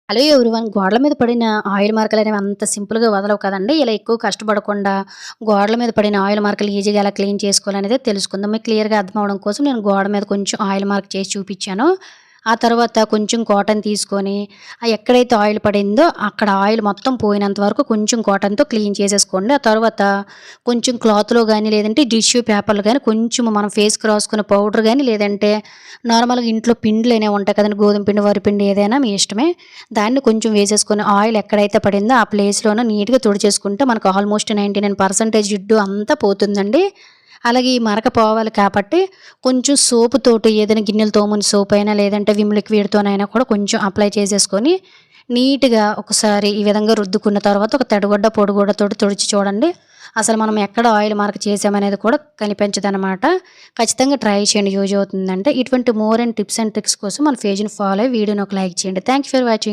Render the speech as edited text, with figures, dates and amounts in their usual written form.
Hello everyone. గోడల మీద పడిన ఆయిల్ మార్కులనేవి అంత సింపుల్‌గా వదలవు కదండీ! ఇలా ఎక్కువ కష్టపడకుండా గోడల మీద పడిన ఆయిల్ మార్కులు ఈజీగా ఎలా క్లీన్ చేసుకోవాలనేదే తెలుసుకుందాం. మీకు క్లియర్‌గా అర్థమవ్వడం కోసం నేను గోడ మీద కొంచెం ఆయిల్ మార్క్ చేసి చూపిచ్చాను. ఆ తర్వాత కొంచెం కాటన్ తీసుకొని ఎక్కడైతే ఆయిల్ పడిందో అక్కడ ఆయిల్ మొత్తం పోయినంత వరకు కొంచెం కాటన్‌తో క్లీన్ చేసేసుకోండి. ఆ తర్వాత కొంచెం క్లాత్‌లో గానీ, లేదంటే టిష్యూ పేపర్‌లో గానీ కొంచెం మనం ఫేస్‌కి రాసుకునే పౌడర్ గానీ, లేదంటే నార్మల్‌గా ఇంట్లో పిండిలనేవి ఉంటాయి కదండీ! గోధుమ పిండి, వరిపిండి ఏదైనా మీ ఇష్టమే. దాన్ని కొంచెం వేసేసుకొని ఆయిల్ ఎక్కడైతే పడిందో ఆ ప్లేస్‌లోన నీట్‌గా తుడిచేసుకుంటే మనకు ఆల్మోస్ట్ 99% జిడ్డు అంతా పోతుందండి. అలాగే ఈ మరక పోవాలి కాబట్టి కొంచెం సోపుతోటి ఏదైనా గిన్నెలు తోమున సోపైనా లేదంటే విమ్ లిక్విడ్‌తోనైనా కూడా కొంచెం అప్లై చేసేసుకొని నీట్‌గా ఒకసారి ఈ విధంగా రుద్దుకున్న తర్వాత ఒక తడిగుడ్డ, పొడిగుడ్డతోటి తుడిచి చూడండి. అసలు మనం ఎక్కడ ఆయిల్ మార్క్ చేసామనేది కూడా కనిపించదనమాట. ఖచ్చితంగా ట్రై చేయండి, యూజ్ అవుతుందంటే. ఇటువంటి more and tips and tricks కోసం మన పేజ్‌ని ఫాలో అయ్యి వీడియోని ఒక లైక్ చేయండి. Thank you for watching.